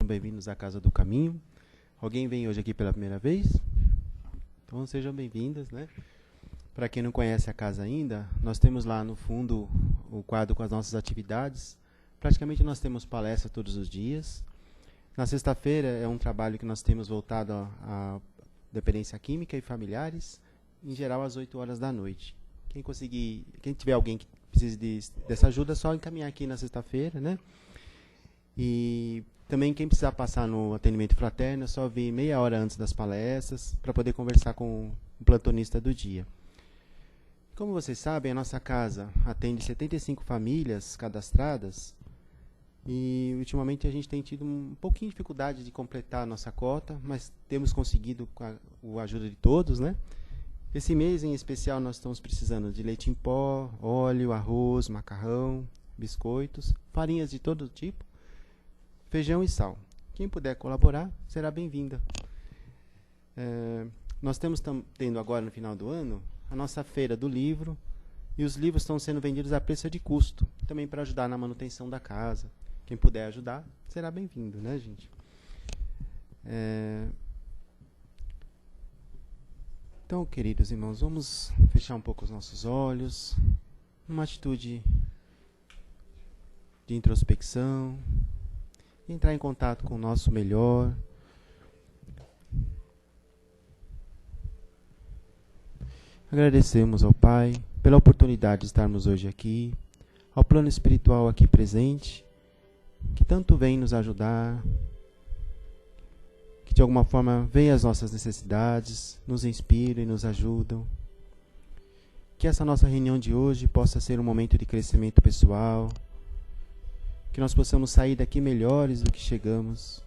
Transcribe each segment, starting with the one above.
Bem-vindos à Casa do Caminho. Alguém vem hoje aqui pela primeira vez? Então sejam bem-vindas, né? Para quem não conhece a casa ainda, nós temos lá no fundo o quadro com as nossas atividades. Praticamente nós temos palestra todos os dias. Na sexta-feira é um trabalho que nós temos voltado à dependência química e familiares, em geral às 8 horas da noite. Quem tiver alguém que precise dessa ajuda, é só encaminhar aqui na sexta-feira, né? E também quem precisar passar no atendimento fraterno, é só vir meia hora antes das palestras para poder conversar com o plantonista do dia. Como vocês sabem, a nossa casa atende 75 famílias cadastradas e ultimamente a gente tem tido um pouquinho de dificuldade de completar a nossa cota, mas temos conseguido com a ajuda de todos, né? Esse mês em especial nós estamos precisando de leite em pó, óleo, arroz, macarrão, biscoitos, farinhas de todo tipo, feijão e sal. Quem puder colaborar, será bem-vinda. Nós estamos tendo agora, no final do ano, a nossa feira do livro, e os livros estão sendo vendidos a preço de custo, também para ajudar na manutenção da casa. Quem puder ajudar, será bem-vindo, né, gente? Então, queridos irmãos, vamos fechar um pouco os nossos olhos, numa atitude de introspecção, entrar em contato com o nosso melhor. Agradecemos ao Pai pela oportunidade de estarmos hoje aqui, ao plano espiritual aqui presente, que tanto vem nos ajudar, que de alguma forma vê as nossas necessidades, nos inspira e nos ajudam. Que essa nossa reunião de hoje possa ser um momento de crescimento pessoal, que nós possamos sair daqui melhores do que chegamos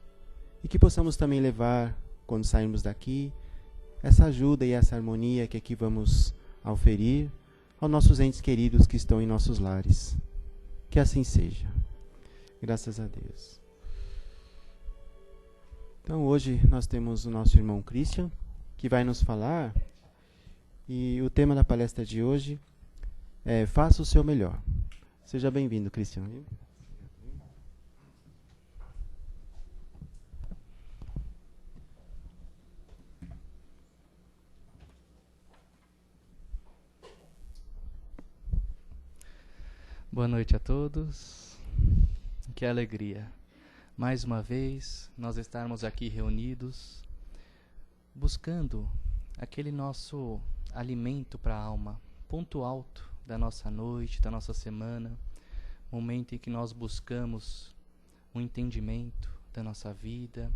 e que possamos também levar, quando sairmos daqui, essa ajuda e essa harmonia que aqui vamos oferir aos nossos entes queridos que estão em nossos lares. Que assim seja. Graças a Deus. Então hoje nós temos o nosso irmão Christian, que vai nos falar, e o tema da palestra de hoje é Faça o seu melhor. Seja bem-vindo, Christian. Boa noite a todos. Que alegria. Mais uma vez, nós estarmos aqui reunidos, buscando aquele nosso alimento para a alma, ponto alto da nossa noite, da nossa semana, momento em que nós buscamos um entendimento da nossa vida,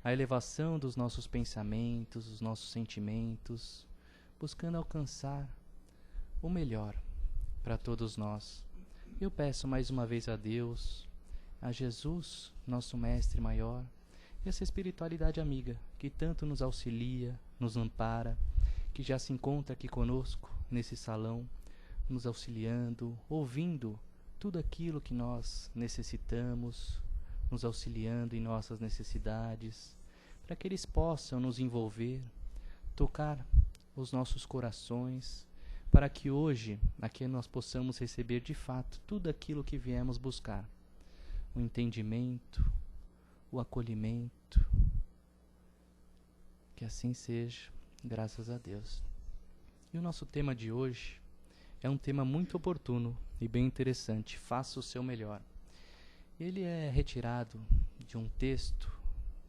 a elevação dos nossos pensamentos, dos nossos sentimentos, buscando alcançar o melhor para todos nós. Eu peço mais uma vez a Deus, a Jesus, nosso Mestre maior, e essa espiritualidade amiga que tanto nos auxilia, nos ampara, que já se encontra aqui conosco nesse salão, nos auxiliando, ouvindo tudo aquilo que nós necessitamos, nos auxiliando em nossas necessidades, para que eles possam nos envolver, tocar os nossos corações, para que hoje, aqui nós possamos receber de fato tudo aquilo que viemos buscar. O entendimento, o acolhimento. Que assim seja, graças a Deus. E o nosso tema de hoje é um tema muito oportuno e bem interessante. Faça o seu melhor. Ele é retirado de um texto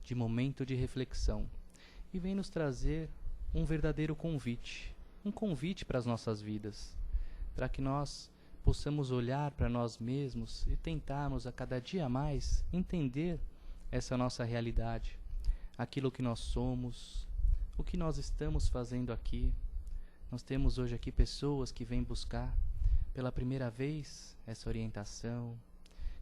de momento de reflexão e vem nos trazer um verdadeiro convite. Um convite para as nossas vidas, para que nós possamos olhar para nós mesmos e tentarmos a cada dia mais entender essa nossa realidade, aquilo que nós somos, o que nós estamos fazendo aqui. Nós temos hoje aqui pessoas que vêm buscar pela primeira vez essa orientação,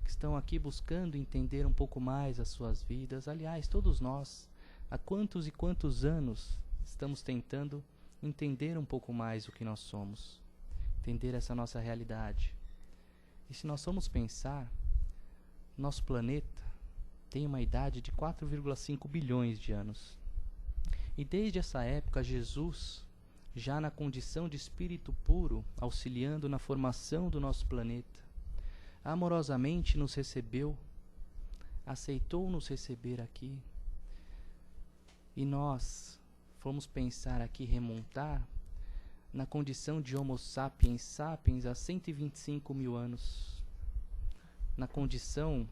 que estão aqui buscando entender um pouco mais as suas vidas. Aliás, todos nós, há quantos e quantos anos estamos tentando entender um pouco mais o que nós somos, entender essa nossa realidade. E se nós formos pensar, nosso planeta tem uma idade de 4,5 bilhões de anos. E desde essa época, Jesus, já na condição de espírito puro, auxiliando na formação do nosso planeta, amorosamente nos recebeu aceitou nos receber aqui, e nós fomos pensar aqui, remontar na condição de Homo sapiens sapiens há 125 mil anos, na condição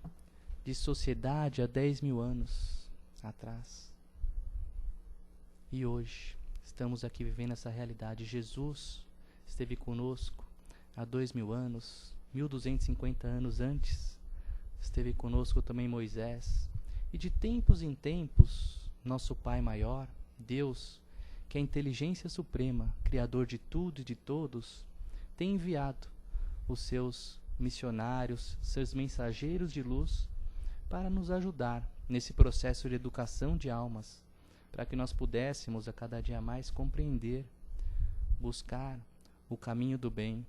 de sociedade há 10 mil anos atrás. E hoje estamos aqui vivendo essa realidade. Jesus esteve conosco há 2.000 anos, 1.250 anos antes, esteve conosco também Moisés. E de tempos em tempos, nosso Pai maior, Deus, que é a inteligência suprema, Criador de tudo e de todos, tem enviado os seus missionários, seus mensageiros de luz, para nos ajudar nesse processo de educação de almas, para que nós pudéssemos a cada dia mais compreender, buscar o caminho do bem.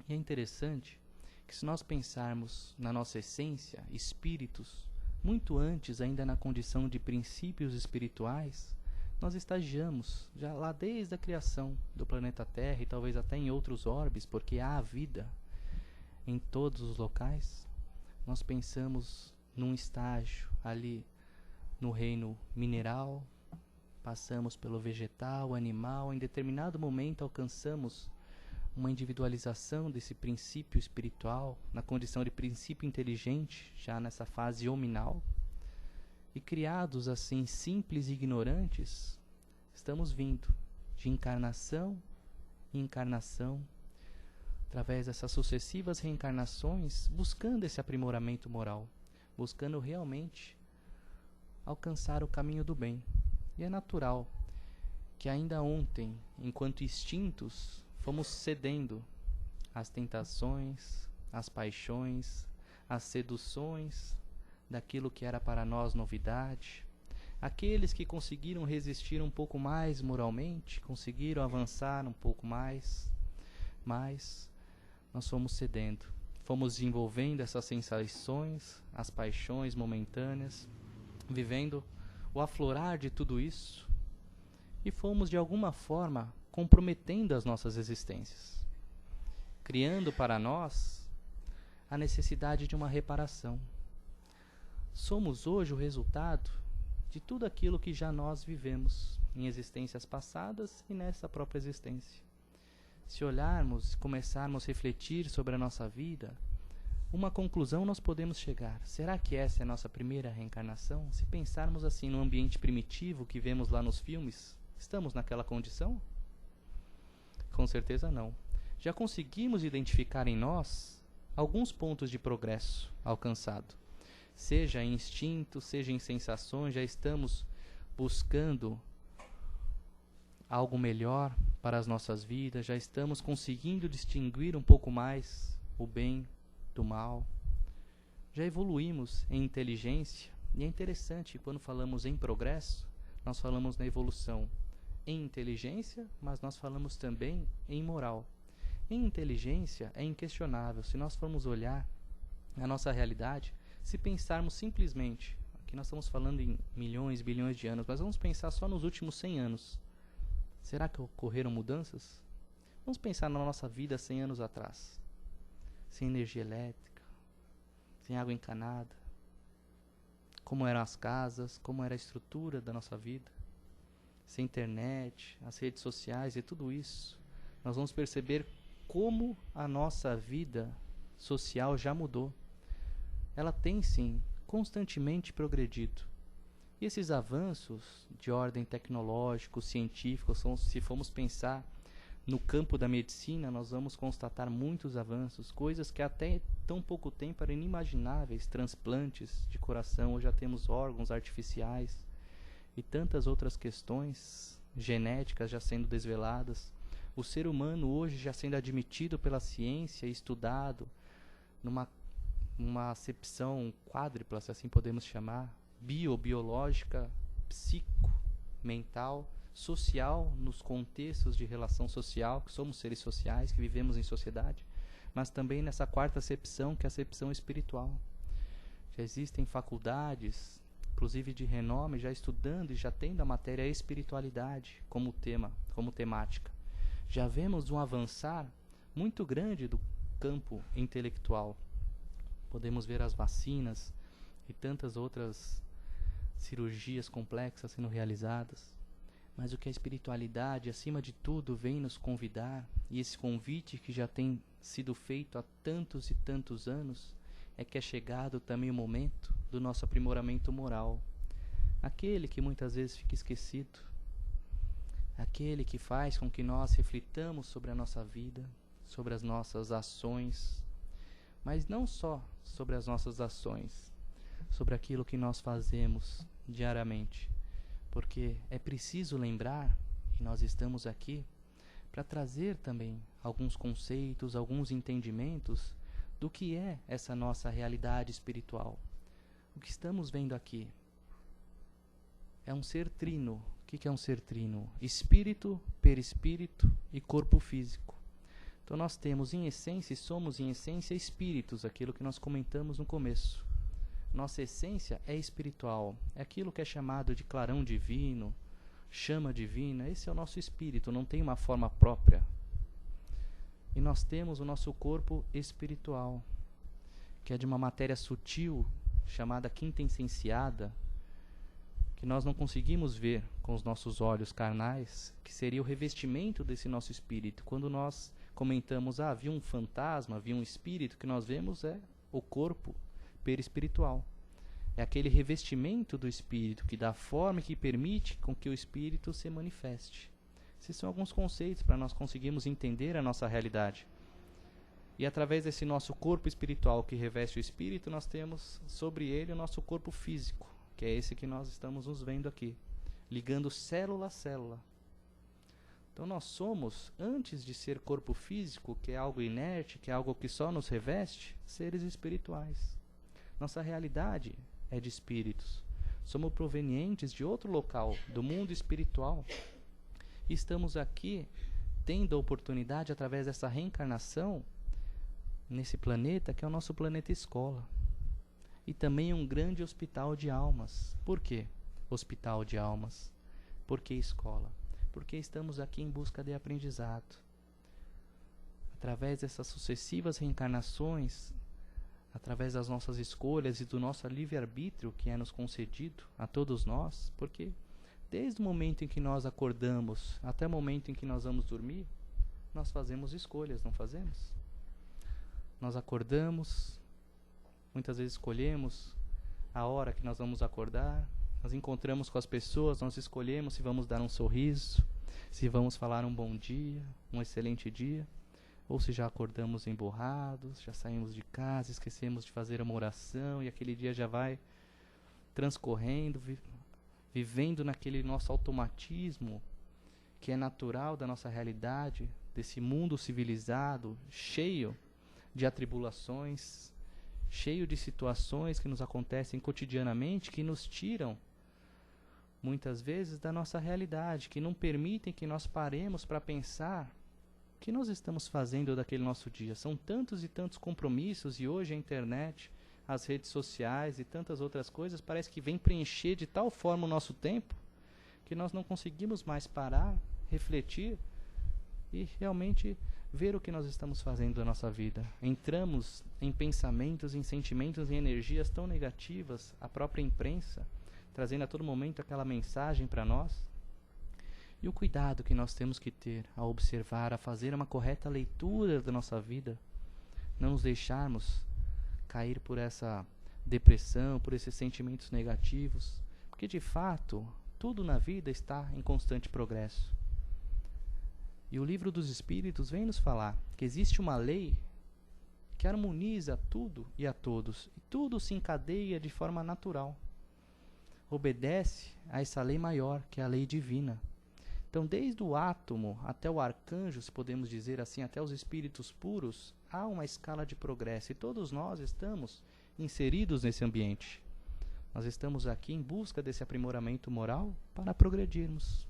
E é interessante que, se nós pensarmos na nossa essência, espíritos, muito antes ainda na condição de princípios espirituais, nós estagiamos já lá desde a criação do planeta Terra e talvez até em outros orbes, porque há vida em todos os locais. Nós pensamos num estágio ali no reino mineral, passamos pelo vegetal, animal, em determinado momento alcançamos uma individualização desse princípio espiritual, na condição de princípio inteligente, já nessa fase hominal. E criados assim, simples e ignorantes, estamos vindo de encarnação em encarnação, através dessas sucessivas reencarnações, buscando esse aprimoramento moral, buscando realmente alcançar o caminho do bem. E é natural que ainda ontem, enquanto instintos, fomos cedendo às tentações, às paixões, às seduções daquilo que era para nós novidade. Aqueles que conseguiram resistir um pouco mais moralmente, conseguiram avançar um pouco mais, mas nós fomos cedendo, fomos desenvolvendo essas sensações, as paixões momentâneas, vivendo o aflorar de tudo isso, e fomos de alguma forma comprometendo as nossas existências, criando para nós a necessidade de uma reparação. Somos hoje o resultado de tudo aquilo que já nós vivemos em existências passadas e nessa própria existência. Se olharmos, começarmos a refletir sobre a nossa vida, uma conclusão nós podemos chegar. Será que essa é a nossa primeira reencarnação? Se pensarmos assim no ambiente primitivo que vemos lá nos filmes, estamos naquela condição? Com certeza não. Já conseguimos identificar em nós alguns pontos de progresso alcançado. Seja em instinto, seja em sensações, já estamos buscando algo melhor para as nossas vidas, já estamos conseguindo distinguir um pouco mais o bem do mal. Já evoluímos em inteligência, e é interessante, quando falamos em progresso, nós falamos na evolução em inteligência, mas nós falamos também em moral. Em inteligência é inquestionável. Se nós formos olhar a nossa realidade, se pensarmos simplesmente, aqui nós estamos falando em milhões, bilhões de anos, mas vamos pensar só nos últimos 100 anos. Será que ocorreram mudanças? Vamos pensar na nossa vida 100 anos atrás. Sem energia elétrica, sem água encanada. Como eram as casas, como era a estrutura da nossa vida. Sem internet, as redes sociais e tudo isso. Nós vamos perceber como a nossa vida social já mudou. Ela tem, sim, constantemente progredido. E esses avanços de ordem tecnológico, científico, se formos pensar no campo da medicina, nós vamos constatar muitos avanços, coisas que até tão pouco tempo eram inimagináveis, transplantes de coração, hoje já temos órgãos artificiais e tantas outras questões genéticas já sendo desveladas. O ser humano hoje já sendo admitido pela ciência e estudado numa acepção quádrupla, se assim podemos chamar, biológica, mental, social, nos contextos de relação social, que somos seres sociais, que vivemos em sociedade, mas também nessa quarta acepção, que é a acepção espiritual. Já existem faculdades, inclusive de renome, já estudando e já tendo a matéria espiritualidade como tema, como temática. Já vemos um avançar muito grande do campo intelectual. Podemos ver as vacinas e tantas outras cirurgias complexas sendo realizadas. Mas o que a espiritualidade, acima de tudo, vem nos convidar, e esse convite que já tem sido feito há tantos e tantos anos, é que é chegado também o momento do nosso aprimoramento moral. Aquele que muitas vezes fica esquecido. Aquele que faz com que nós reflitamos sobre a nossa vida, sobre as nossas ações, mas não só sobre as nossas ações, sobre aquilo que nós fazemos diariamente. Porque é preciso lembrar, e nós estamos aqui, para trazer também alguns conceitos, alguns entendimentos do que é essa nossa realidade espiritual. O que estamos vendo aqui é um ser trino. O que é um ser trino? Espírito, perispírito e corpo físico. Então nós temos em essência, e somos em essência espíritos, aquilo que nós comentamos no começo. Nossa essência é espiritual, é aquilo que é chamado de clarão divino, chama divina. Esse é o nosso espírito, não tem uma forma própria. E nós temos o nosso corpo espiritual, que é de uma matéria sutil, chamada quintessenciada, que nós não conseguimos ver com os nossos olhos carnais, que seria o revestimento desse nosso espírito. Quando nós comentamos, havia um fantasma, havia um espírito, que nós vemos é o corpo perispiritual. É aquele revestimento do espírito que dá forma e que permite com que o espírito se manifeste. Esses são alguns conceitos para nós conseguirmos entender a nossa realidade. E através desse nosso corpo espiritual que reveste o espírito, nós temos sobre ele o nosso corpo físico, que é esse que nós estamos nos vendo aqui, ligando célula a célula. Então nós somos, antes de ser corpo físico, que é algo inerte, que é algo que só nos reveste, seres espirituais. Nossa realidade é de espíritos. Somos provenientes de outro local, do mundo espiritual. E estamos aqui tendo a oportunidade, através dessa reencarnação, nesse planeta, que é o nosso planeta escola. E também um grande hospital de almas. Por quê? Hospital de almas. Por que escola? Porque estamos aqui em busca de aprendizado. Através dessas sucessivas reencarnações, através das nossas escolhas e do nosso livre-arbítrio que é nos concedido a todos nós, porque desde o momento em que nós acordamos até o momento em que nós vamos dormir, nós fazemos escolhas, não fazemos? Nós acordamos, muitas vezes escolhemos a hora que nós vamos acordar, nós encontramos com as pessoas, nós escolhemos se vamos dar um sorriso, se vamos falar um bom dia, um excelente dia, ou se já acordamos emburrados, já saímos de casa, esquecemos de fazer uma oração e aquele dia já vai transcorrendo, vivendo naquele nosso automatismo que é natural da nossa realidade, desse mundo civilizado, cheio de atribulações, cheio de situações que nos acontecem cotidianamente, que nos tiram muitas vezes da nossa realidade, que não permitem que nós paremos para pensar o que nós estamos fazendo daquele nosso dia. São tantos e tantos compromissos, e hoje a internet, as redes sociais e tantas outras coisas parece que vem preencher de tal forma o nosso tempo que nós não conseguimos mais parar, refletir e realmente ver o que nós estamos fazendo da nossa vida. Entramos em pensamentos, em sentimentos, em energias tão negativas, a própria imprensa trazendo a todo momento aquela mensagem para nós. E o cuidado que nós temos que ter a observar, a fazer uma correta leitura da nossa vida, não nos deixarmos cair por essa depressão, por esses sentimentos negativos, porque de fato tudo na vida está em constante progresso. E o livro dos Espíritos vem nos falar que existe uma lei que harmoniza tudo e a todos, e tudo se encadeia de forma natural. Obedece a essa lei maior, que é a lei divina. Então, desde o átomo até o arcanjo, se podemos dizer assim, até os espíritos puros, há uma escala de progresso, e todos nós estamos inseridos nesse ambiente. Nós estamos aqui em busca desse aprimoramento moral para progredirmos.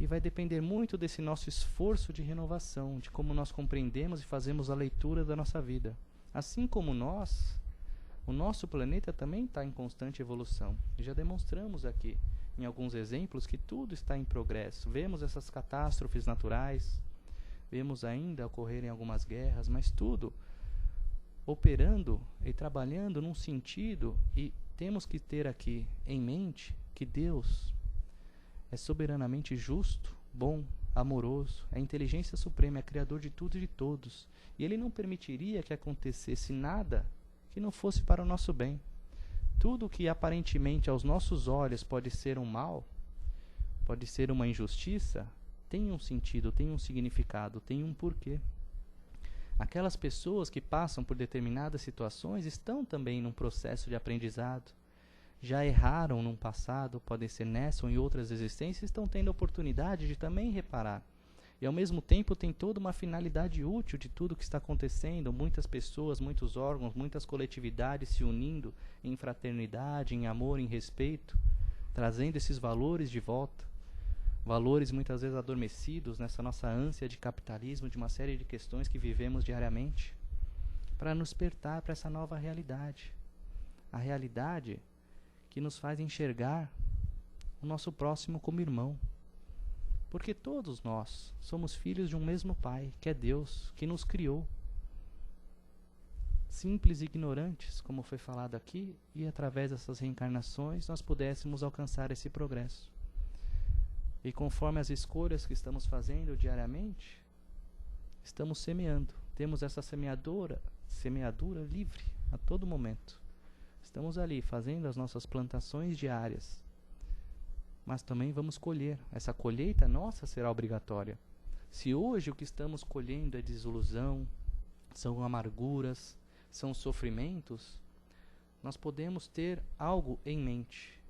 E vai depender muito desse nosso esforço de renovação, de como nós compreendemos e fazemos a leitura da nossa vida. Assim como nós, o nosso planeta também está em constante evolução. E já demonstramos aqui, em alguns exemplos, que tudo está em progresso. Vemos essas catástrofes naturais, vemos ainda ocorrerem algumas guerras, mas tudo operando e trabalhando num sentido, e temos que ter aqui em mente que Deus é soberanamente justo, bom, amoroso, é a inteligência suprema, é criador de tudo e de todos. E Ele não permitiria que acontecesse nada que não fosse para o nosso bem. Tudo que aparentemente aos nossos olhos pode ser um mal, pode ser uma injustiça, tem um sentido, tem um significado, tem um porquê. Aquelas pessoas que passam por determinadas situações estão também num processo de aprendizado. Já erraram num passado, podem ser nessa ou em outras existências, estão tendo a oportunidade de também reparar. E ao mesmo tempo tem toda uma finalidade útil de tudo que está acontecendo, muitas pessoas, muitos órgãos, muitas coletividades se unindo em fraternidade, em amor, em respeito, trazendo esses valores de volta. Valores muitas vezes adormecidos nessa nossa ânsia de capitalismo, de uma série de questões que vivemos diariamente, para nos despertar para essa nova realidade. A realidade que nos faz enxergar o nosso próximo como irmão. Porque todos nós somos filhos de um mesmo Pai, que é Deus, que nos criou. Simples e ignorantes, como foi falado aqui, e através dessas reencarnações nós pudéssemos alcançar esse progresso. E conforme as escolhas que estamos fazendo diariamente, estamos semeando. Temos essa semeadura livre a todo momento. Estamos ali fazendo as nossas plantações diárias. Mas também vamos colher. Essa colheita nossa será obrigatória. Se hoje o que estamos colhendo é desilusão, são amarguras, são sofrimentos, nós podemos ter algo em mente,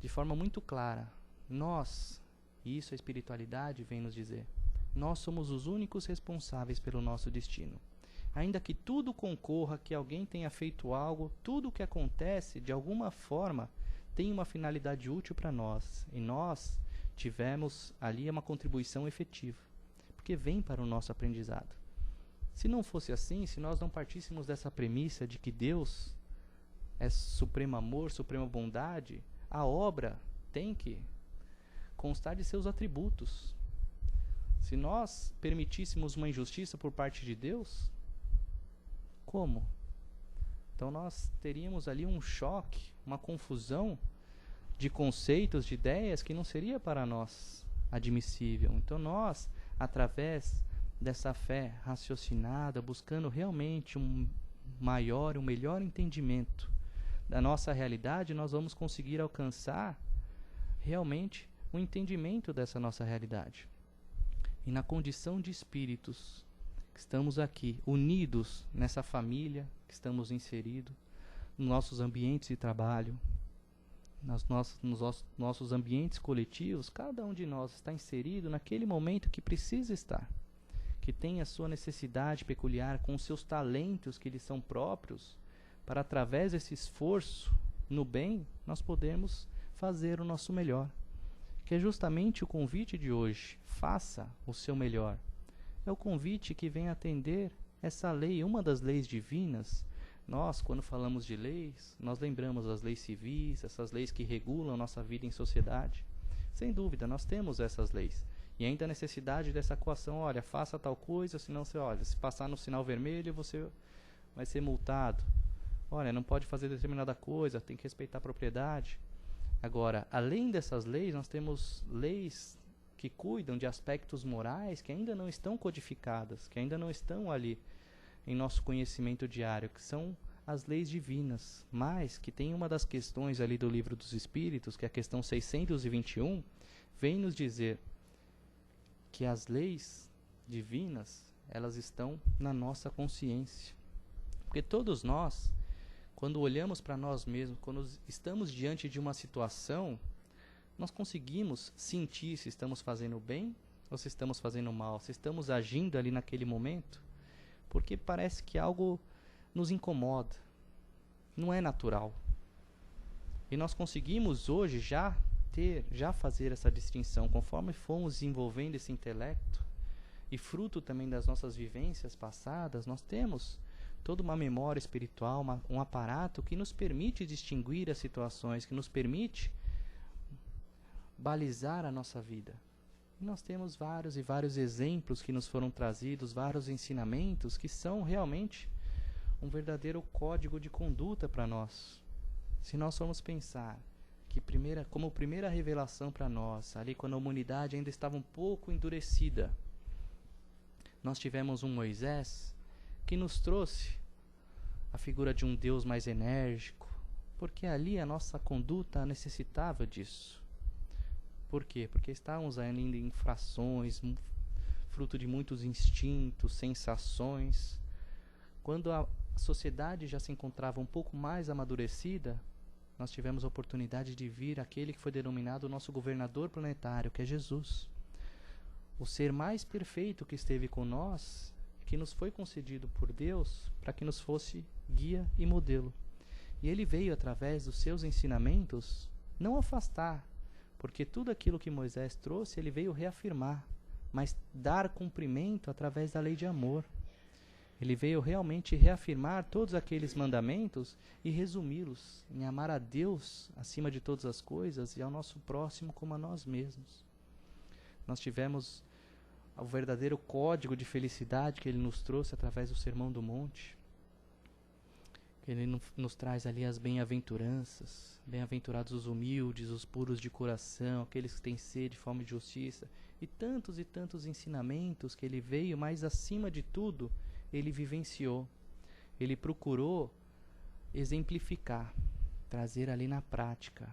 de forma muito clara. Nós, e isso a espiritualidade vem nos dizer, nós somos os únicos responsáveis pelo nosso destino. Ainda que tudo concorra, que alguém tenha feito algo, tudo o que acontece, de alguma forma, tem uma finalidade útil para nós. E nós tivemos ali uma contribuição efetiva, porque vem para o nosso aprendizado. Se não fosse assim, se nós não partíssemos dessa premissa de que Deus é supremo amor, suprema bondade, a obra tem que constar de seus atributos. Se nós permitíssemos uma injustiça por parte de Deus, como? Então nós teríamos ali um choque, uma confusão de conceitos, de ideias que não seria para nós admissível. Então nós, através dessa fé raciocinada, buscando realmente um melhor entendimento da nossa realidade, nós vamos conseguir alcançar realmente o entendimento dessa nossa realidade. E na condição de espíritos que estamos aqui, unidos nessa família que estamos inseridos, nos nossos ambientes de trabalho, nos nossos ambientes coletivos, cada um de nós está inserido naquele momento que precisa estar, que tem a sua necessidade peculiar, com os seus talentos que lhes são próprios, para através desse esforço no bem, nós podemos fazer o nosso melhor. Que é justamente o convite de hoje, faça o seu melhor. É o convite que vem atender essa lei, uma das leis divinas. Nós, quando falamos de leis, nós lembramos das leis civis, essas leis que regulam nossa vida em sociedade. Sem dúvida, nós temos essas leis. E ainda a necessidade dessa coação, olha, faça tal coisa, senão você, olha, se passar no sinal vermelho, você vai ser multado. Olha, não pode fazer determinada coisa, tem que respeitar a propriedade. Agora, além dessas leis, nós temos leis que cuidam de aspectos morais que ainda não estão codificadas, que ainda não estão ali em nosso conhecimento diário, que são as leis divinas, mas que tem uma das questões ali do Livro dos Espíritos, que é a questão 621, vem nos dizer que as leis divinas, elas estão na nossa consciência. Porque todos nós, quando olhamos para nós mesmos, quando estamos diante de uma situação, nós conseguimos sentir se estamos fazendo bem ou se estamos fazendo mal, se estamos agindo ali naquele momento, porque parece que algo nos incomoda, não é natural. E nós conseguimos hoje já fazer essa distinção, conforme fomos desenvolvendo esse intelecto, e fruto também das nossas vivências passadas, nós temos toda uma memória espiritual, um aparato que nos permite distinguir as situações, que nos permite balizar a nossa vida. E nós temos vários e vários exemplos que nos foram trazidos, vários ensinamentos que são realmente um verdadeiro código de conduta para nós. Se nós formos pensar que como primeira revelação para nós, ali quando a humanidade ainda estava um pouco endurecida, nós tivemos um Moisés que nos trouxe a figura de um Deus mais enérgico, porque ali a nossa conduta necessitava disso. Por quê? Porque estávamos ainda em infrações, fruto de muitos instintos, sensações. Quando a sociedade já se encontrava um pouco mais amadurecida, nós tivemos a oportunidade de vir aquele que foi denominado o nosso governador planetário, que é Jesus. O ser mais perfeito que esteve com nós, que nos foi concedido por Deus para que nos fosse guia e modelo. E ele veio através dos seus ensinamentos não afastar, porque tudo aquilo que Moisés trouxe, ele veio reafirmar, mas dar cumprimento através da lei de amor. Ele veio realmente reafirmar todos aqueles mandamentos e resumi-los em amar a Deus acima de todas as coisas e ao nosso próximo como a nós mesmos. Nós tivemos o verdadeiro código de felicidade que ele nos trouxe através do Sermão do Monte. Ele nos traz ali as bem-aventuranças. Bem-aventurados os humildes, os puros de coração, aqueles que têm sede, fome de justiça. E tantos ensinamentos que ele veio, mas acima de tudo, ele vivenciou. Ele procurou exemplificar, trazer ali na prática.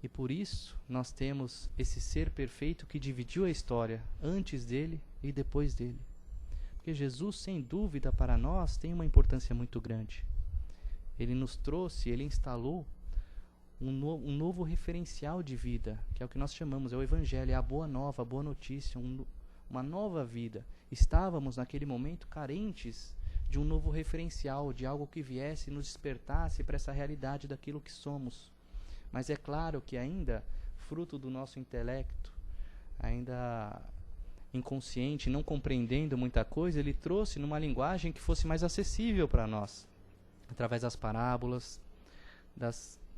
E por isso, nós temos esse ser perfeito que dividiu a história antes dele e depois dele. Porque Jesus, sem dúvida, para nós, tem uma importância muito grande. Ele nos trouxe, ele instalou um novo referencial de vida, que é o que nós chamamos, é o Evangelho, é a boa nova, a boa notícia, uma nova vida. Estávamos naquele momento carentes de um novo referencial, de algo que viesse e nos despertasse para essa realidade daquilo que somos. Mas é claro que ainda, fruto do nosso intelecto, ainda inconsciente, não compreendendo muita coisa, ele trouxe numa linguagem que fosse mais acessível para nós. Através das parábolas,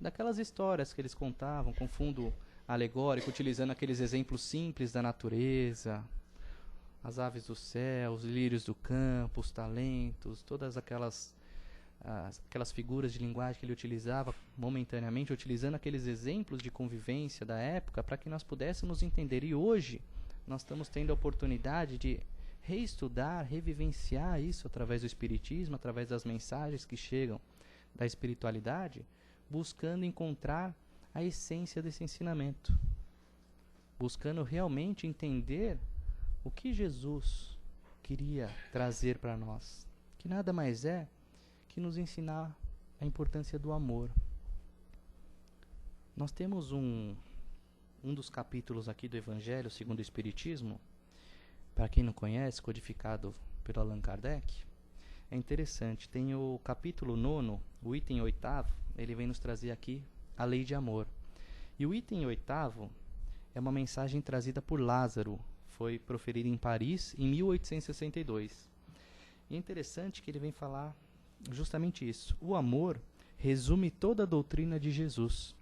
daquelas histórias que eles contavam com fundo alegórico, utilizando aqueles exemplos simples da natureza, as aves do céu, os lírios do campo, os talentos, todas aquelas figuras de linguagem que ele utilizava momentaneamente, utilizando aqueles exemplos de convivência da época para que nós pudéssemos entender. E hoje nós estamos tendo a oportunidade de reestudar, revivenciar isso através do Espiritismo, através das mensagens que chegam da espiritualidade, buscando encontrar a essência desse ensinamento, buscando realmente entender o que Jesus queria trazer para nós, que nada mais é que nos ensinar a importância do amor. Nós temos um dos capítulos aqui do Evangelho segundo o Espiritismo, para quem não conhece, codificado pelo Allan Kardec, é interessante. Tem o capítulo 9, o item 8º, ele vem nos trazer aqui a lei de amor. E o item 8º é uma mensagem trazida por Lázaro, foi proferida em Paris em 1862. E é interessante que ele vem falar justamente isso. O amor resume toda a doutrina de Jesus,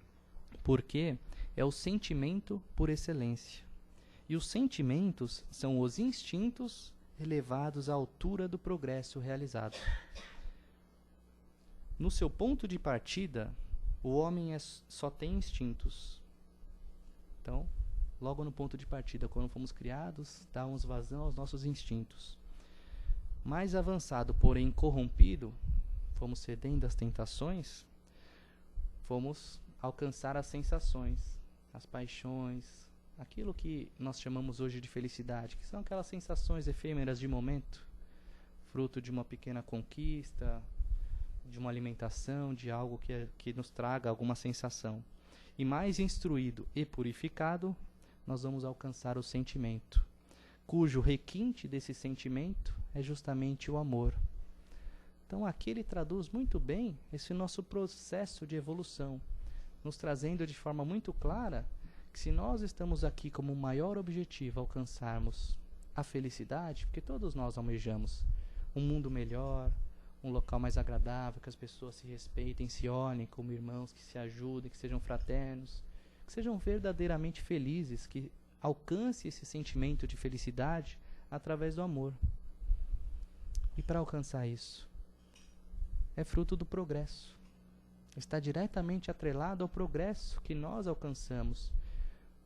porque é o sentimento por excelência. E os sentimentos são os instintos elevados à altura do progresso realizado. No seu ponto de partida, o homem só tem instintos. Então, logo no ponto de partida, quando fomos criados, dávamos vazão aos nossos instintos. Mais avançado, porém corrompido, fomos cedendo às tentações, fomos alcançar as sensações, as paixões, aquilo que nós chamamos hoje de felicidade, que são aquelas sensações efêmeras de momento, fruto de uma pequena conquista, de uma alimentação, de algo que nos traga alguma sensação. E mais instruído e purificado, nós vamos alcançar o sentimento, cujo requinte desse sentimento é justamente o amor. Então aqui ele traduz muito bem esse nosso processo de evolução, nos trazendo de forma muito clara que se nós estamos aqui como o maior objetivo alcançarmos a felicidade, porque todos nós almejamos um mundo melhor, um local mais agradável, que as pessoas se respeitem, se olhem como irmãos, que se ajudem, que sejam fraternos, que sejam verdadeiramente felizes, que alcance esse sentimento de felicidade através do amor. E para alcançar isso, é fruto do progresso. Está diretamente atrelado ao progresso que nós alcançamos.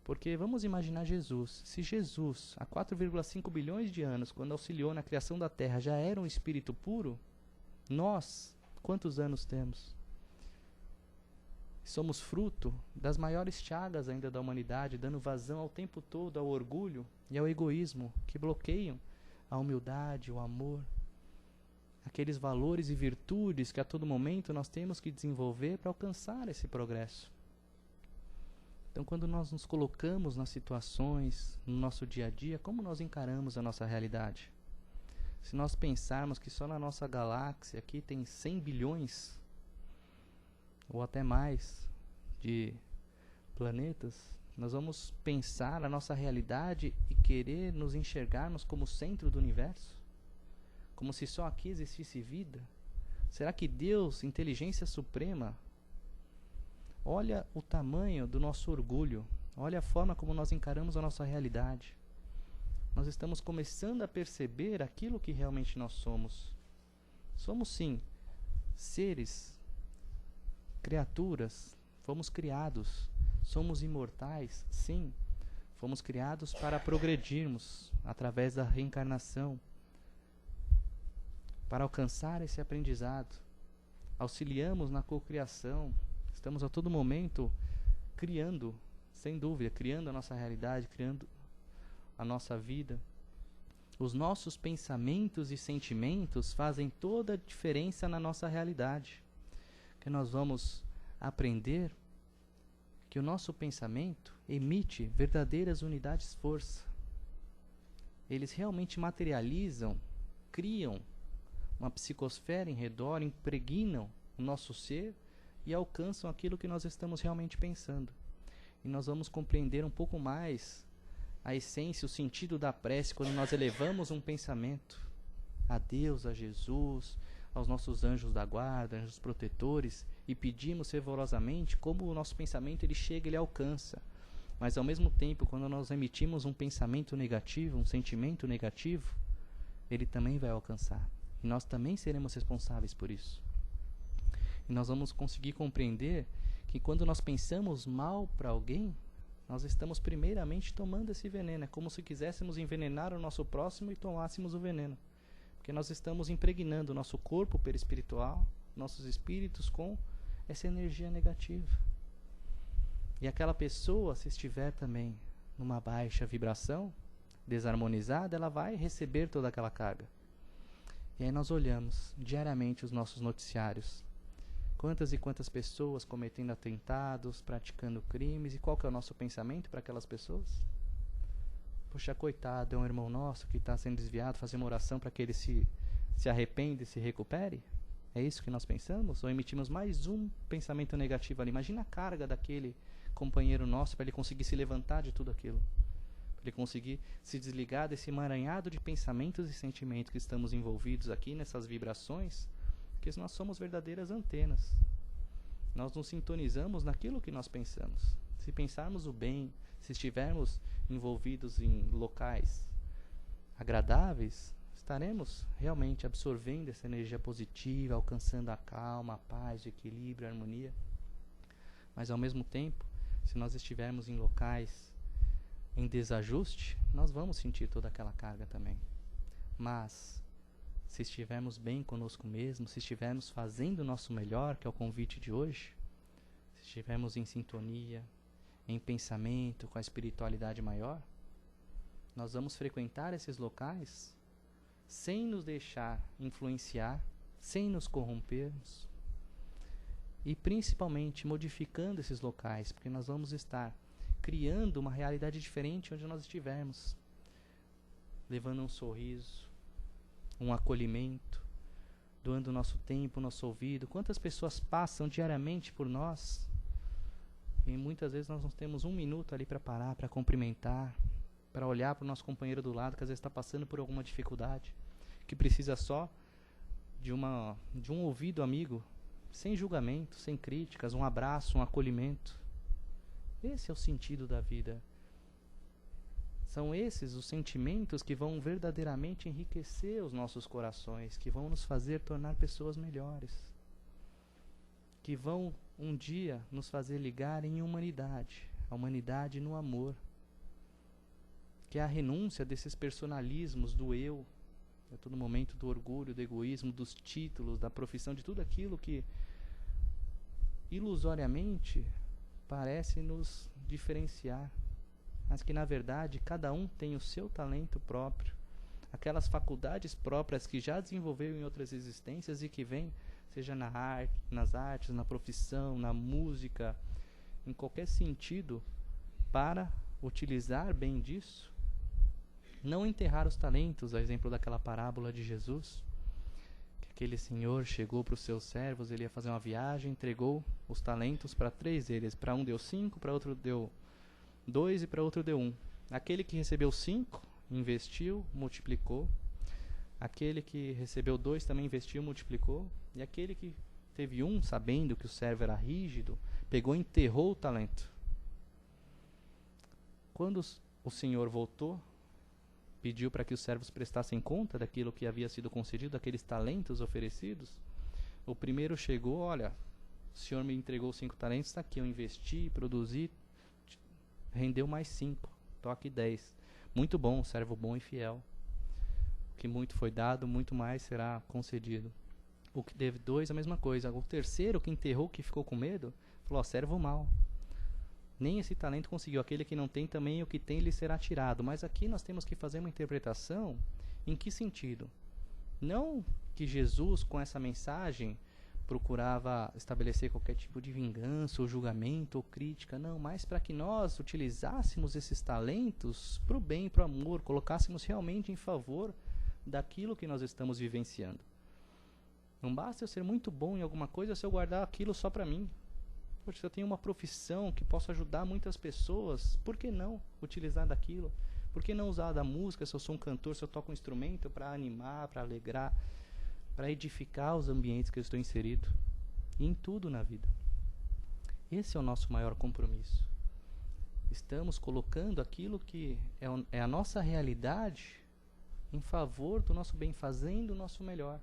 Porque vamos imaginar Jesus. Se Jesus, há 4,5 bilhões de anos, quando auxiliou na criação da Terra, já era um espírito puro, nós, quantos anos temos? Somos fruto das maiores chagas ainda da humanidade, dando vazão ao tempo todo ao orgulho e ao egoísmo, que bloqueiam a humildade, o amor, aqueles valores e virtudes que a todo momento nós temos que desenvolver para alcançar esse progresso. Então, quando nós nos colocamos nas situações, no nosso dia a dia, como nós encaramos a nossa realidade? Se nós pensarmos que só na nossa galáxia aqui tem 100 bilhões, ou até mais, de planetas, nós vamos pensar a nossa realidade e querer nos enxergarmos como centro do universo? Como se só aqui existisse vida? Será que Deus, inteligência suprema, olha o tamanho do nosso orgulho, olha a forma como nós encaramos a nossa realidade? Nós estamos começando a perceber aquilo que realmente nós somos. Somos sim, seres, criaturas, fomos criados. Somos imortais, sim. Fomos criados para progredirmos através da reencarnação, para alcançar esse aprendizado. Auxiliamos na cocriação. Estamos a todo momento criando, sem dúvida, criando a nossa realidade, criando a nossa vida. Os nossos pensamentos e sentimentos fazem toda a diferença na nossa realidade. Que nós vamos aprender que o nosso pensamento emite verdadeiras unidades força. Eles realmente materializam, criam uma psicosfera em redor, impregnam o nosso ser e alcançam aquilo que nós estamos realmente pensando. E nós vamos compreender um pouco mais a essência, o sentido da prece quando nós elevamos um pensamento a Deus, a Jesus, aos nossos anjos da guarda, anjos protetores, e pedimos fervorosamente como o nosso pensamento ele chega, ele alcança. Mas ao mesmo tempo, quando nós emitimos um pensamento negativo, um sentimento negativo, ele também vai alcançar. E nós também seremos responsáveis por isso. E nós vamos conseguir compreender que quando nós pensamos mal para alguém, nós estamos primeiramente tomando esse veneno. É como se quiséssemos envenenar o nosso próximo e tomássemos o veneno. Porque nós estamos impregnando o nosso corpo perispiritual, nossos espíritos com essa energia negativa. E aquela pessoa, se estiver também numa baixa vibração, desarmonizada, ela vai receber toda aquela carga. E aí nós olhamos diariamente os nossos noticiários. Quantas e quantas pessoas cometendo atentados, praticando crimes, e qual que é o nosso pensamento para aquelas pessoas? Poxa, coitado, é um irmão nosso que está sendo desviado, fazer uma oração para que ele se arrependa e se recupere? É isso que nós pensamos? Ou emitimos mais um pensamento negativo ali? Imagina a carga daquele companheiro nosso para ele conseguir se levantar de tudo aquilo. Para ele conseguir se desligar desse emaranhado de pensamentos e sentimentos que estamos envolvidos aqui nessas vibrações, porque nós somos verdadeiras antenas. Nós nos sintonizamos naquilo que nós pensamos. Se pensarmos o bem, se estivermos envolvidos em locais agradáveis, estaremos realmente absorvendo essa energia positiva, alcançando a calma, a paz, o equilíbrio, a harmonia. Mas ao mesmo tempo, se nós estivermos em locais em desajuste, nós vamos sentir toda aquela carga também. Mas se estivermos bem conosco mesmo, se estivermos fazendo o nosso melhor, que é o convite de hoje, se estivermos em sintonia, em pensamento, com a espiritualidade maior, nós vamos frequentar esses locais sem nos deixar influenciar, sem nos corrompermos, e principalmente modificando esses locais, porque nós vamos estar criando uma realidade diferente onde nós estivermos, levando um sorriso, um acolhimento, doando nosso tempo, nosso ouvido. Quantas pessoas passam diariamente por nós e muitas vezes nós não temos um minuto ali para parar, para cumprimentar, para olhar para o nosso companheiro do lado que às vezes está passando por alguma dificuldade, que precisa só de um ouvido amigo, sem julgamento, sem críticas, um abraço, um acolhimento. Esse é o sentido da vida. São esses os sentimentos que vão verdadeiramente enriquecer os nossos corações, que vão nos fazer tornar pessoas melhores, que vão um dia nos fazer ligar em humanidade, a humanidade no amor, que é a renúncia desses personalismos do eu, a todo momento do orgulho, do egoísmo, dos títulos, da profissão, de tudo aquilo que ilusoriamente parece nos diferenciar, mas que na verdade cada um tem o seu talento próprio, aquelas faculdades próprias que já desenvolveu em outras existências e que vem, seja na arte, nas artes, na profissão, na música, em qualquer sentido, para utilizar bem disso. Não enterrar os talentos, a exemplo daquela parábola de Jesus, que aquele senhor chegou para os seus servos, ele ia fazer uma viagem, entregou os talentos para 3 deles, para um deu 5, para outro deu 2 e para outro deu 1. Aquele que recebeu 5, investiu, multiplicou. Aquele que recebeu 2 também investiu, multiplicou. E aquele que teve 1, sabendo que o servo era rígido, pegou e enterrou o talento. Quando o senhor voltou, pediu para que os servos prestassem conta daquilo que havia sido concedido, daqueles talentos oferecidos. O primeiro chegou, olha, o senhor me entregou 5 talentos, está aqui, eu investi, produzi, rendeu mais 5, estou aqui 10. Muito bom, servo bom e fiel. O que muito foi dado, muito mais será concedido. O que teve 2, a mesma coisa. O terceiro, que enterrou, que ficou com medo, falou, servo mau. Nem esse talento conseguiu. Aquele que não tem também, o que tem lhe será tirado. Mas aqui nós temos que fazer uma interpretação. Em que sentido? Não que Jesus, com essa mensagem, procurava estabelecer qualquer tipo de vingança, ou julgamento, ou crítica. Não, mas para que nós utilizássemos esses talentos para o bem, para o amor, colocássemos realmente em favor daquilo que nós estamos vivenciando. Não basta eu ser muito bom em alguma coisa se eu guardar aquilo só para mim. Poxa, se eu tenho uma profissão que posso ajudar muitas pessoas, por que não utilizar daquilo? Por que não usar da música, se eu sou um cantor, se eu toco um instrumento, para animar, para alegrar, para edificar os ambientes que eu estou inserido? E em tudo na vida. Esse é o nosso maior compromisso. Estamos colocando aquilo que é a nossa realidade em favor do nosso bem, fazendo o nosso melhor.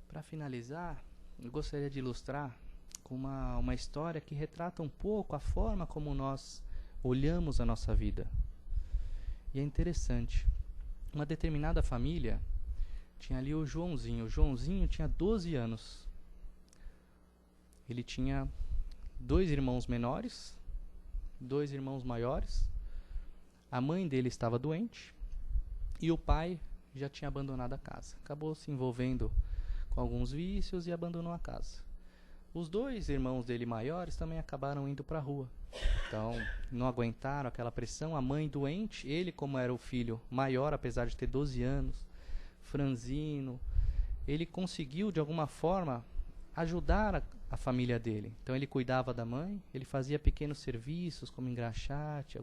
Para finalizar, eu gostaria de ilustrar com uma história que retrata um pouco a forma como nós olhamos a nossa vida. E é interessante. Uma determinada família tinha ali o Joãozinho. O Joãozinho tinha 12 anos. Ele tinha 2 irmãos menores, 2 irmãos maiores. A mãe dele estava doente e o pai já tinha abandonado a casa. Acabou se envolvendo com alguns vícios e abandonou a casa. Os 2 irmãos dele maiores também acabaram indo para a rua. Então, não aguentaram aquela pressão. A mãe doente, ele, como era o filho maior, apesar de ter 12 anos, franzino, ele conseguiu, de alguma forma, ajudar a família dele. Então, ele cuidava da mãe, ele fazia pequenos serviços, como engraxate,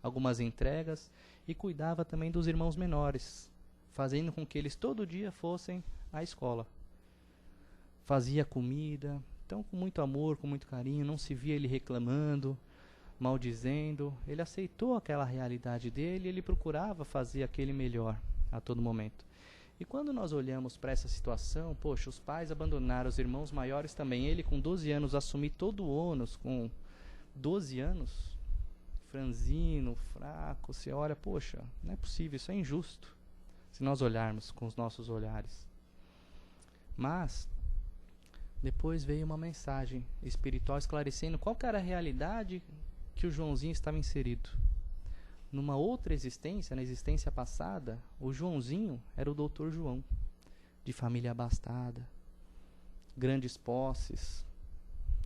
algumas entregas, e cuidava também dos irmãos menores, fazendo com que eles todo dia fossem à escola. Fazia comida, então com muito amor, com muito carinho, não se via ele reclamando, maldizendo. Ele aceitou aquela realidade dele e ele procurava fazer aquele melhor a todo momento. E quando nós olhamos para essa situação, poxa, os pais abandonaram, os irmãos maiores também, ele com 12 anos assumir todo o ônus, com 12 anos, franzino, fraco, você olha, poxa, não é possível, isso é injusto, se nós olharmos com os nossos olhares. Mas depois veio uma mensagem espiritual esclarecendo qual que era a realidade que o Joãozinho estava inserido. Numa outra existência, na existência passada, o Joãozinho era o Dr. João, de família abastada, grandes posses,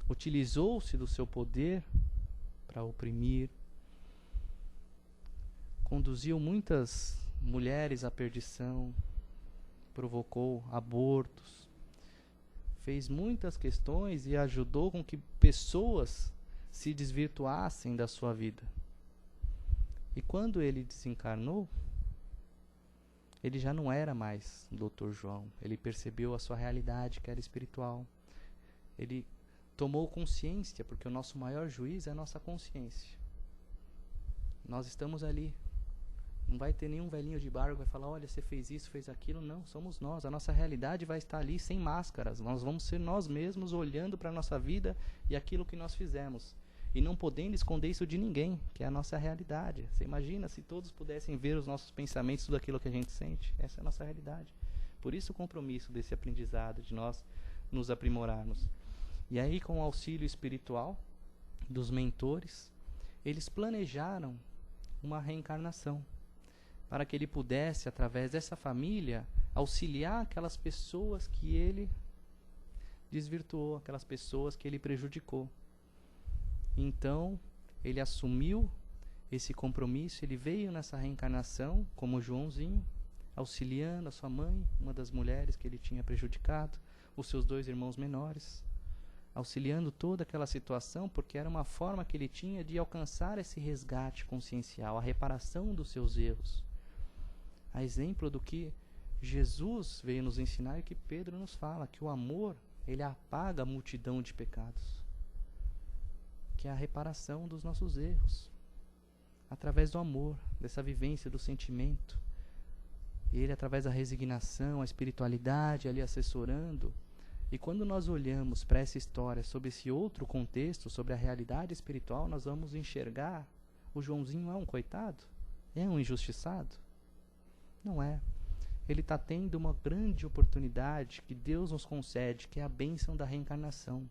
utilizou-se do seu poder para oprimir, conduziu muitas mulheres à perdição, provocou abortos, fez muitas questões e ajudou com que pessoas se desvirtuassem da sua vida. E quando ele desencarnou, ele já não era mais Dr. João. Ele percebeu a sua realidade, que era espiritual. Ele tomou consciência, porque o nosso maior juiz é a nossa consciência. Nós estamos ali. Não vai ter nenhum velhinho de barco que vai falar, olha, você fez isso, fez aquilo. Não, somos nós. A nossa realidade vai estar ali sem máscaras. Nós vamos ser nós mesmos olhando para a nossa vida e aquilo que nós fizemos. E não podendo esconder isso de ninguém, que é a nossa realidade. Você imagina se todos pudessem ver os nossos pensamentos, tudo aquilo que a gente sente. Essa é a nossa realidade. Por isso o compromisso desse aprendizado, de nós nos aprimorarmos. E aí, com o auxílio espiritual dos mentores, eles planejaram uma reencarnação, para que ele pudesse, através dessa família, auxiliar aquelas pessoas que ele desvirtuou, aquelas pessoas que ele prejudicou. Então, ele assumiu esse compromisso, ele veio nessa reencarnação como Joãozinho, auxiliando a sua mãe, uma das mulheres que ele tinha prejudicado, os seus 2 irmãos menores, auxiliando toda aquela situação, porque era uma forma que ele tinha de alcançar esse resgate consciencial, a reparação dos seus erros. A exemplo do que Jesus veio nos ensinar e que Pedro nos fala, que o amor, ele apaga a multidão de pecados, que é a reparação dos nossos erros, através do amor, dessa vivência do sentimento. Ele, através da resignação, a espiritualidade, ali assessorando. E quando nós olhamos para essa história, sob esse outro contexto, sobre a realidade espiritual, nós vamos enxergar o Joãozinho é um coitado? É um injustiçado? Não é. Ele está tendo uma grande oportunidade que Deus nos concede, que é a bênção da reencarnação.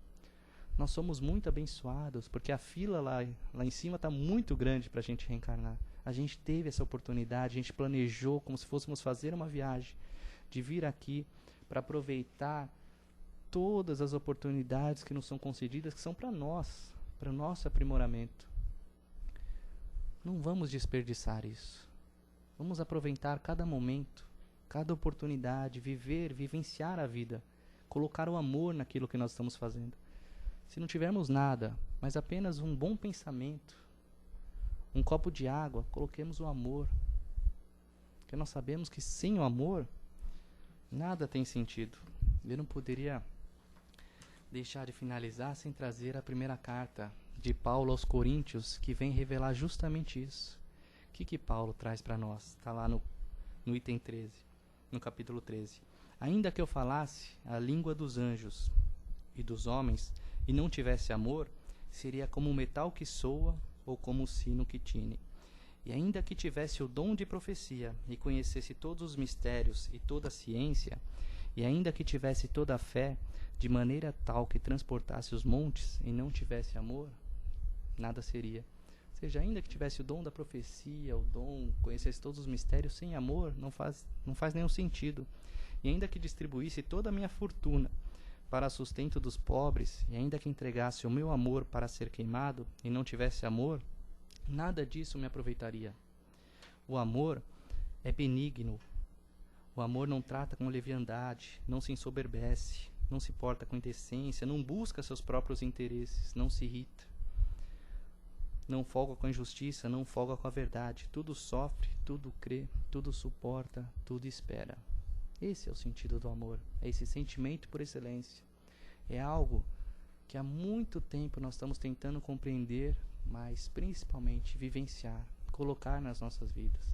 Nós somos muito abençoados, porque a fila lá em cima está muito grande para a gente reencarnar. A gente teve essa oportunidade, a gente planejou como se fôssemos fazer uma viagem, de vir aqui para aproveitar todas as oportunidades que nos são concedidas, que são para nós, para o nosso aprimoramento. Não vamos desperdiçar isso. Vamos aproveitar cada momento, cada oportunidade, vivenciar a vida, colocar o amor naquilo que nós estamos fazendo. Se não tivermos nada, mas apenas um bom pensamento, um copo de água, coloquemos o amor. Porque nós sabemos que sem o amor, nada tem sentido. Eu não poderia deixar de finalizar sem trazer a primeira carta de Paulo aos Coríntios, que vem revelar justamente isso. O que Paulo traz para nós? Está lá no item 13, no capítulo 13. Ainda que eu falasse a língua dos anjos e dos homens e não tivesse amor, seria como o metal que soa ou como o sino que tine. E ainda que tivesse o dom de profecia e conhecesse todos os mistérios e toda a ciência, e ainda que tivesse toda a fé, de maneira tal que transportasse os montes e não tivesse amor, nada seria. Ou seja, ainda que tivesse o dom da profecia, o dom, conhecesse todos os mistérios, sem amor, não faz nenhum sentido. E ainda que distribuísse toda a minha fortuna para sustento dos pobres, e ainda que entregasse o meu amor para ser queimado, e não tivesse amor, nada disso me aproveitaria. O amor é benigno. O amor não trata com leviandade, não se ensoberbece, não se porta com indecência, não busca seus próprios interesses, não se irrita. Não folga com a injustiça, não folga com a verdade. Tudo sofre, tudo crê, tudo suporta, tudo espera. Esse é o sentido do amor. É esse sentimento por excelência. É algo que há muito tempo nós estamos tentando compreender, mas principalmente vivenciar, colocar nas nossas vidas.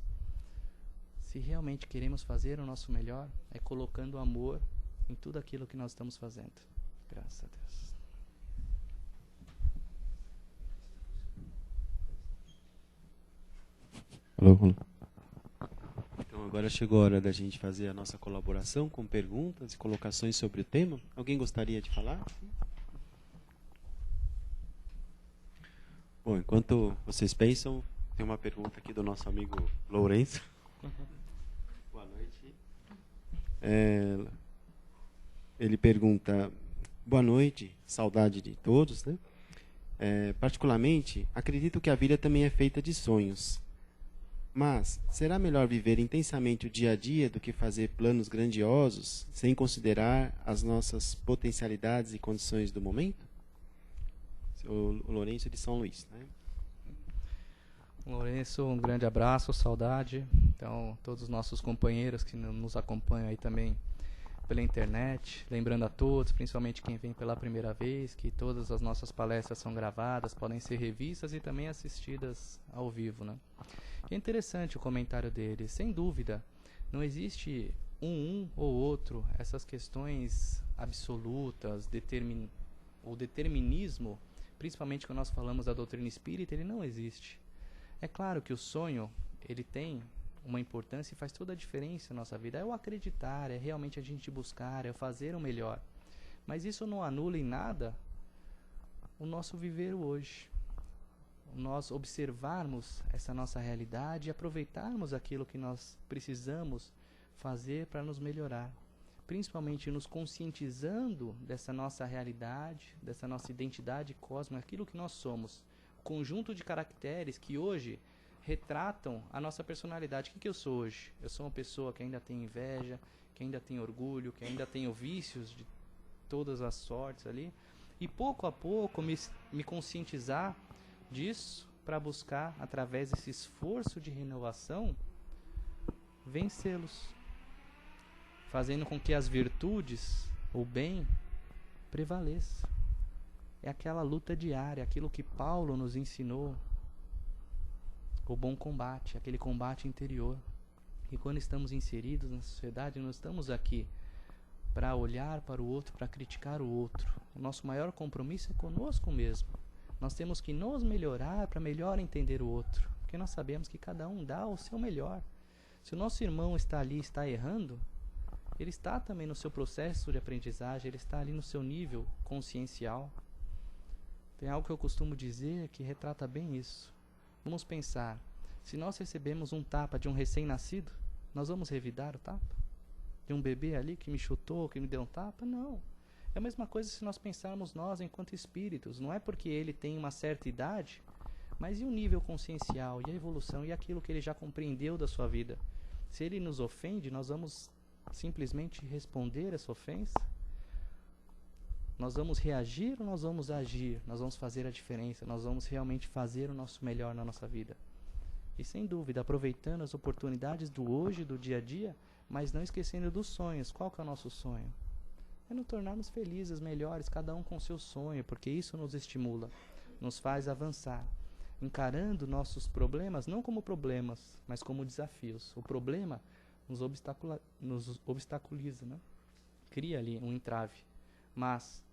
Se realmente queremos fazer o nosso melhor, é colocando amor em tudo aquilo que nós estamos fazendo. Graças a Deus. Alô. Então agora chegou a hora da gente fazer a nossa colaboração com perguntas e colocações sobre o tema. Alguém gostaria de falar? Bom, enquanto vocês pensam, tem uma pergunta aqui do nosso amigo Lourenço. Boa noite. Ele pergunta: boa noite, saudade de todos, né? Particularmente, acredito que a vida também é feita de sonhos. Mas será melhor viver intensamente o dia a dia do que fazer planos grandiosos sem considerar as nossas potencialidades e condições do momento? O Lourenço de São Luís, né? Lourenço, um grande abraço, saudade. Então, todos os nossos companheiros que nos acompanham aí também, pela internet. Lembrando a todos, principalmente quem vem pela primeira vez, que todas as nossas palestras são gravadas, podem ser revistas e também assistidas ao vivo, né? E é interessante o comentário dele. Sem dúvida, não existe um ou outro. Essas questões absolutas, o determinismo, principalmente quando nós falamos da doutrina espírita, ele não existe. É claro que o sonho, ele tem uma importância e faz toda a diferença na nossa vida. É o acreditar, é realmente a gente buscar, é fazer o melhor. Mas isso não anula em nada o nosso viver hoje. Nós observarmos essa nossa realidade e aproveitarmos aquilo que nós precisamos fazer para nos melhorar. Principalmente nos conscientizando dessa nossa realidade, dessa nossa identidade cósmica, aquilo que nós somos. Conjunto de caracteres que hoje retratam a nossa personalidade. O que eu sou hoje? Eu sou uma pessoa que ainda tem inveja, que ainda tem orgulho, que ainda tem vícios de todas as sortes ali. E pouco a pouco me conscientizar disso para buscar, através desse esforço de renovação, vencê-los. Fazendo com que as virtudes, o bem, prevaleça. É aquela luta diária, aquilo que Paulo nos ensinou. O bom combate, aquele combate interior. E quando estamos inseridos na sociedade, nós estamos aqui para olhar para o outro, para criticar o outro. O nosso maior compromisso é conosco mesmo. Nós temos que nos melhorar para melhor entender o outro. Porque nós sabemos que cada um dá o seu melhor. Se o nosso irmão está ali e está errando, ele está também no seu processo de aprendizagem, ele está ali no seu nível consciencial. Tem algo que eu costumo dizer que retrata bem isso. Vamos pensar, se nós recebemos um tapa de um recém-nascido, nós vamos revidar o tapa? De um bebê ali que me chutou, que me deu um tapa? Não. É a mesma coisa se nós pensarmos nós enquanto espíritos. Não é porque ele tem uma certa idade, mas e o nível consciencial, e a evolução, e aquilo que ele já compreendeu da sua vida? Se ele nos ofende, nós vamos simplesmente responder essa ofensa? Nós vamos reagir ou nós vamos agir? Nós vamos fazer a diferença, nós vamos realmente fazer o nosso melhor na nossa vida. E sem dúvida, aproveitando as oportunidades do hoje, do dia a dia, mas não esquecendo dos sonhos. Qual que é o nosso sonho? É nos tornarmos felizes, melhores, cada um com seu sonho, porque isso nos estimula, nos faz avançar, encarando nossos problemas não como problemas, mas como desafios. O problema nos obstaculiza, né? Cria ali um entrave. Mas,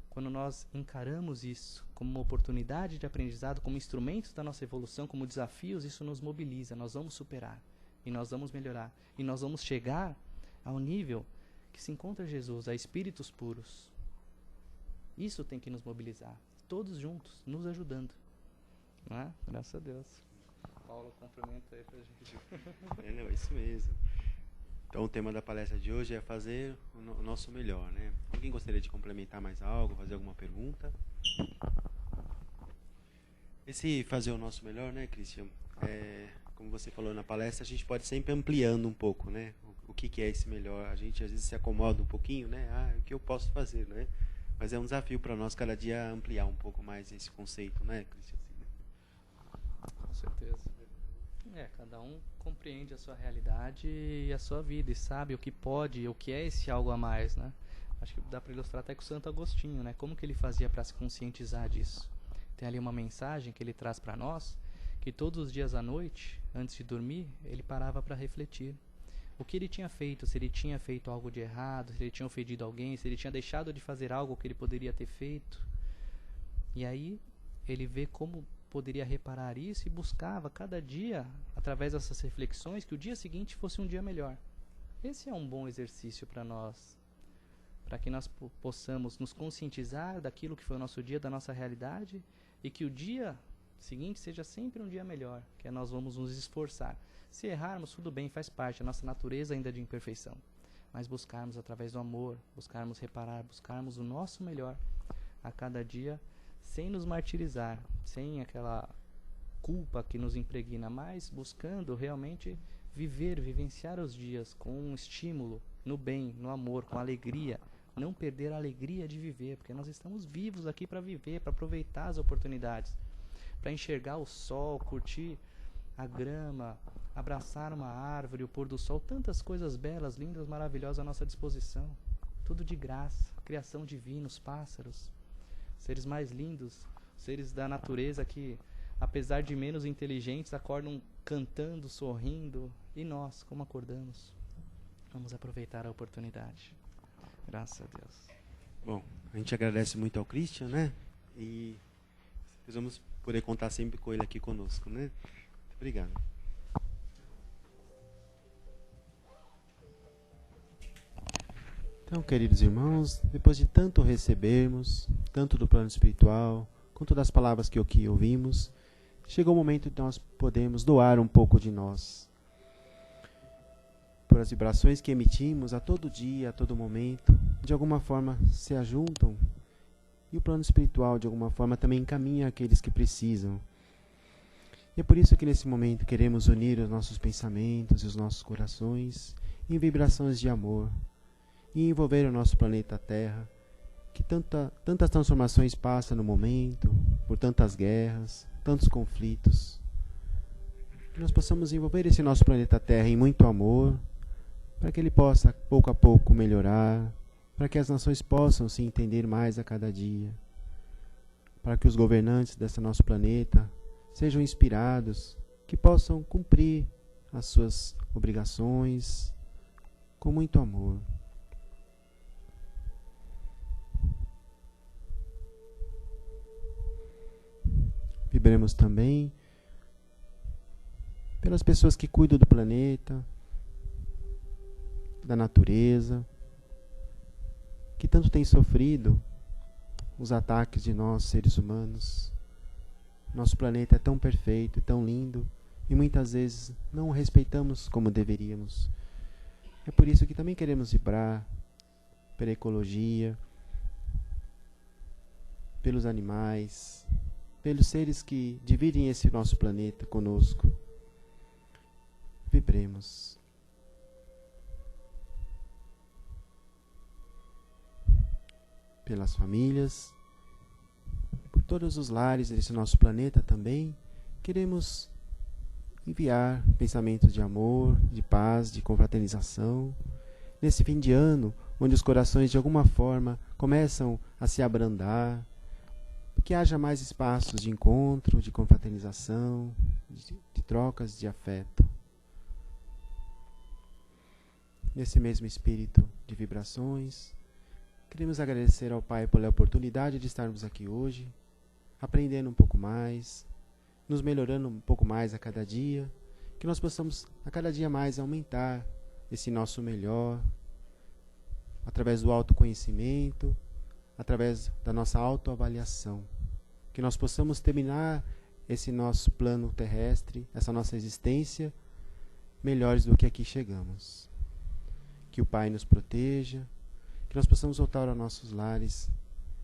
quando nós encaramos isso como uma oportunidade de aprendizado, como instrumentos da nossa evolução, como desafios, isso nos mobiliza. Nós vamos superar e nós vamos melhorar. E nós vamos chegar ao nível que se encontra Jesus, a espíritos puros. Isso tem que nos mobilizar. Todos juntos, nos ajudando. Não é? Graças a Deus. Paulo, cumprimento aí pra gente. É isso mesmo. Então o tema da palestra de hoje é fazer o nosso melhor, né? Alguém gostaria de complementar mais algo, fazer alguma pergunta? Esse fazer o nosso melhor, né, Christian? Como você falou na palestra, a gente pode sempre ampliando um pouco, né? O que é esse melhor? A gente às vezes se acomoda um pouquinho, né? O que eu posso fazer, né? Mas é um desafio para nós cada dia ampliar um pouco mais esse conceito, né, Christian? Com certeza. Cada um compreende a sua realidade e a sua vida e sabe o que pode, o que é esse algo a mais, né? Acho que dá para ilustrar até com o Santo Agostinho, né? Como que ele fazia para se conscientizar disso? Tem ali uma mensagem que ele traz para nós, que todos os dias à noite, antes de dormir, ele parava para refletir. O que ele tinha feito, se ele tinha feito algo de errado, se ele tinha ofendido alguém, se ele tinha deixado de fazer algo que ele poderia ter feito. E aí ele vê como poderia reparar isso e buscava cada dia, através dessas reflexões, que o dia seguinte fosse um dia melhor. Esse é um bom exercício para nós, para que nós possamos nos conscientizar daquilo que foi o nosso dia, da nossa realidade, e que o dia seguinte seja sempre um dia melhor, que nós vamos nos esforçar. Se errarmos, tudo bem, faz parte, a nossa natureza ainda é de imperfeição, mas buscarmos através do amor, buscarmos reparar, buscarmos o nosso melhor a cada dia, sem nos martirizar, sem aquela culpa que nos impregna, mas buscando realmente vivenciar os dias com um estímulo no bem, no amor, com alegria, não perder a alegria de viver, porque nós estamos vivos aqui para viver, para aproveitar as oportunidades, para enxergar o sol, curtir a grama, abraçar uma árvore, o pôr do sol, tantas coisas belas, lindas, maravilhosas à nossa disposição. Tudo de graça, criação divina, os pássaros, seres mais lindos, seres da natureza que, apesar de menos inteligentes, acordam cantando, sorrindo. E nós, como acordamos? Vamos aproveitar a oportunidade. Graças a Deus. Bom, a gente agradece muito ao Christian, né? E nós vamos poder contar sempre com ele aqui conosco, né? Muito obrigado. Então, queridos irmãos, depois de tanto recebermos, tanto do plano espiritual, quanto das palavras que aqui ouvimos, chegou o momento de nós podermos doar um pouco de nós. Por as vibrações que emitimos a todo dia, a todo momento, de alguma forma se ajuntam, e o plano espiritual, de alguma forma, também encaminha aqueles que precisam. E é por isso que nesse momento queremos unir os nossos pensamentos e os nossos corações em vibrações de amor, e envolver o nosso planeta Terra, que tantas transformações passa no momento, por tantas guerras, tantos conflitos. Que nós possamos envolver esse nosso planeta Terra em muito amor, para que ele possa, pouco a pouco, melhorar, para que as nações possam se entender mais a cada dia, para que os governantes desse nosso planeta sejam inspirados, que possam cumprir as suas obrigações com muito amor. Vibremos também pelas pessoas que cuidam do planeta, da natureza, que tanto têm sofrido os ataques de nós, seres humanos. Nosso planeta é tão perfeito, tão lindo, e muitas vezes não o respeitamos como deveríamos. É por isso que também queremos vibrar pela ecologia, pelos animais, pelos seres que dividem esse nosso planeta conosco. Vibremos. Pelas famílias, por todos os lares desse nosso planeta também, queremos enviar pensamentos de amor, de paz, de confraternização. Nesse fim de ano, onde os corações de alguma forma começam a se abrandar, que haja mais espaços de encontro, de confraternização, de trocas de afeto. Nesse mesmo espírito de vibrações, queremos agradecer ao Pai pela oportunidade de estarmos aqui hoje, aprendendo um pouco mais, nos melhorando um pouco mais a cada dia, que nós possamos a cada dia mais aumentar esse nosso melhor, através do autoconhecimento, através da nossa autoavaliação. Que nós possamos terminar esse nosso plano terrestre, essa nossa existência, melhores do que aqui chegamos. Que o Pai nos proteja, que nós possamos voltar aos nossos lares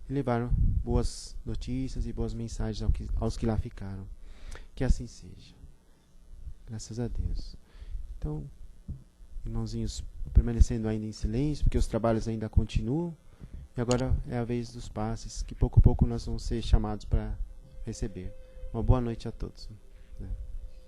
e levar boas notícias e boas mensagens aos que lá ficaram. Que assim seja. Graças a Deus. Então, irmãozinhos, permanecendo ainda em silêncio, porque os trabalhos ainda continuam. E agora é a vez dos passes, que pouco a pouco nós vamos ser chamados para receber. Uma boa noite a todos.